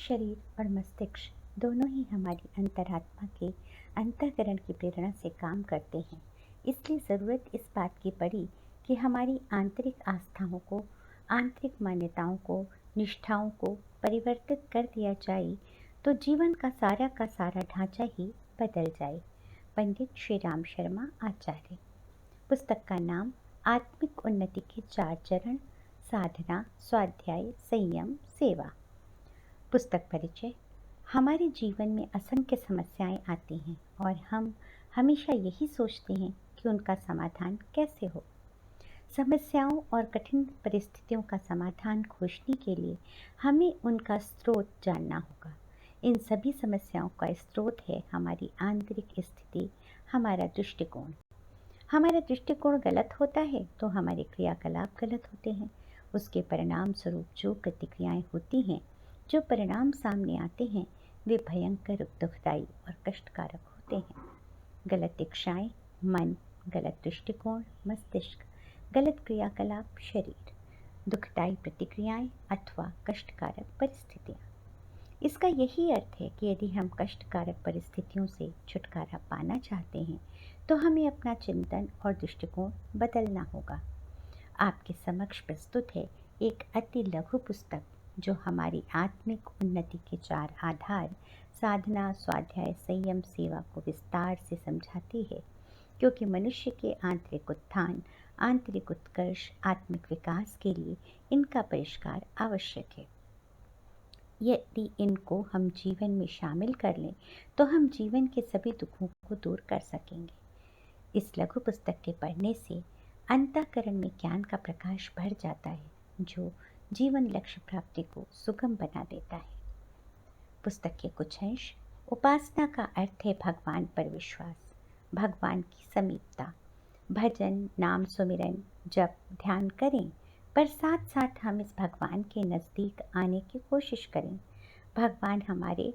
शरीर और मस्तिष्क दोनों ही हमारी अंतरात्मा के अंतःकरण की प्रेरणा से काम करते हैं। इसलिए ज़रूरत इस बात की पड़ी कि हमारी आंतरिक आस्थाओं को, आंतरिक मान्यताओं को, निष्ठाओं को परिवर्तित कर दिया जाए तो जीवन का सारा ढांचा ही बदल जाए। पंडित श्री राम शर्मा आचार्य। पुस्तक का नाम आत्मिक उन्नति के 4 चरण, साधना, स्वाध्याय, संयम, सेवा। पुस्तक परिचय। हमारे जीवन में असंख्य समस्याएं आती हैं और हम हमेशा यही सोचते हैं कि उनका समाधान कैसे हो। समस्याओं और कठिन परिस्थितियों का समाधान खोजने के लिए हमें उनका स्रोत जानना होगा। इन सभी समस्याओं का स्रोत है हमारी आंतरिक स्थिति, हमारा दृष्टिकोण। हमारा दृष्टिकोण गलत होता है तो हमारे क्रियाकलाप गलत होते हैं। उसके परिणाम स्वरूप जो प्रतिक्रियाएं होती हैं, जो परिणाम सामने आते हैं, वे भयंकर, दुखदायी और कष्टकारक होते हैं। गलत इच्छाएं मन, गलत दृष्टिकोण मस्तिष्क, गलत क्रियाकलाप शरीर, दुखदायी प्रतिक्रियाएं अथवा कष्टकारक परिस्थितियां। इसका यही अर्थ है कि यदि हम कष्टकारक परिस्थितियों से छुटकारा पाना चाहते हैं तो हमें अपना चिंतन और दृष्टिकोण बदलना होगा। आपके समक्ष प्रस्तुत है एक अति लघु पुस्तक जो हमारी आत्मिक उन्नति के 4 आधार, साधना, स्वाध्याय, संयम, सेवा को विस्तार से समझाती है, क्योंकि मनुष्य के आंतरिक उत्थान, आंतरिक उत्कर्ष, आत्मिक विकास के लिए इनका परिष्कार आवश्यक है। यदि इनको हम जीवन में शामिल कर लें तो हम जीवन के सभी दुखों को दूर कर सकेंगे। इस लघु पुस्तक के पढ़ने से अंतःकरण में ज्ञान का प्रकाश भर जाता है, जो जीवन लक्ष्य प्राप्ति को सुगम बना देता है। पुस्तक के कुछ अंश। उपासना का अर्थ है भगवान पर विश्वास, भगवान की समीपता। भजन, नाम सुमिरन, जप, ध्यान करें, पर साथ साथ हम इस भगवान के नज़दीक आने की कोशिश करें। भगवान हमारे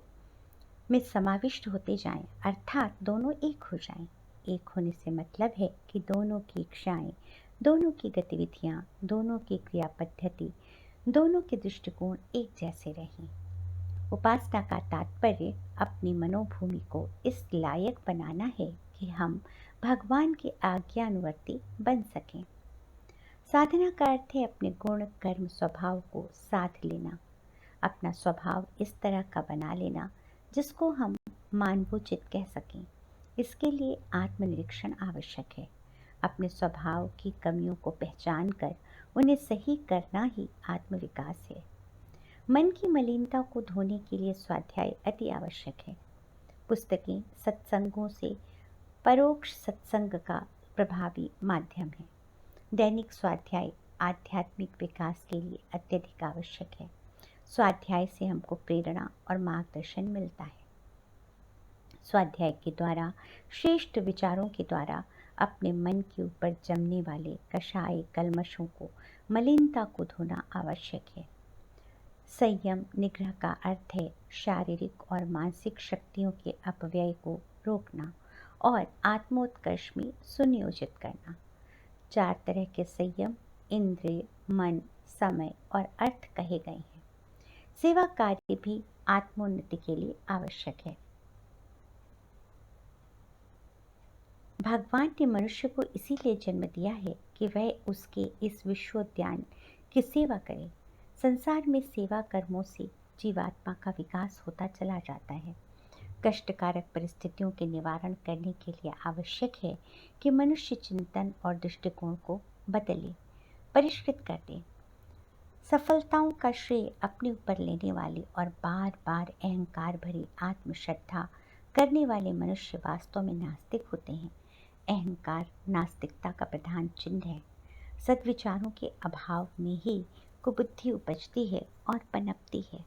में समाविष्ट होते जाएं, अर्थात दोनों एक हो जाएं। एक होने से मतलब है कि दोनों की इच्छाएं, दोनों की गतिविधियां, दोनों की क्रिया पद्धति, दोनों के दृष्टिकोण एक जैसे रहें। उपासना का तात्पर्य अपनी मनोभूमि को इस लायक बनाना है कि हम भगवान के आज्ञानुवर्ती बन सकें। साधना का अर्थ है अपने गुण, कर्म, स्वभाव को साध लेना, अपना स्वभाव इस तरह का बना लेना जिसको हम मानवोचित कह सकें। इसके लिए आत्मनिरीक्षण आवश्यक है। अपने स्वभाव की कमियों को पहचान कर उन्हें सही करना ही आत्मविकास है। मन की मलिनता को धोने के लिए स्वाध्याय अति आवश्यक है। पुस्तकें सत्संगों से परोक्ष सत्संग का प्रभावी माध्यम है। दैनिक स्वाध्याय आध्यात्मिक विकास के लिए अत्यधिक आवश्यक है। स्वाध्याय से हमको प्रेरणा और मार्गदर्शन मिलता है। स्वाध्याय के द्वारा, श्रेष्ठ विचारों के द्वारा अपने मन के ऊपर जमने वाले कषाय कल्मशों को, मलिनता को धोना आवश्यक है। संयम निग्रह का अर्थ है शारीरिक और मानसिक शक्तियों के अपव्यय को रोकना और आत्मोत्कर्ष में सुनियोजित करना। 4 तरह के संयम इंद्रिय, मन, समय और अर्थ कहे गए हैं। सेवा कार्य भी आत्मोन्नति के लिए आवश्यक है। भगवान ने मनुष्य को इसीलिए जन्म दिया है कि वह उसके इस विश्वोद्यान की सेवा करे। संसार में सेवा कर्मों से जीवात्मा का विकास होता चला जाता है। कष्टकारक परिस्थितियों के निवारण करने के लिए आवश्यक है कि मनुष्य चिंतन और दृष्टिकोण को बदले, परिष्कृत कर दे। सफलताओं का श्रेय अपने ऊपर लेने वाले और बार बार अहंकार भरी आत्मश्रद्धा करने वाले मनुष्य वास्तव में नास्तिक होते हैं। अहंकार नास्तिकता का प्रधान चिन्ह है। सद्विचारों के अभाव में ही कुबुद्धि उपजती है और पनपती है।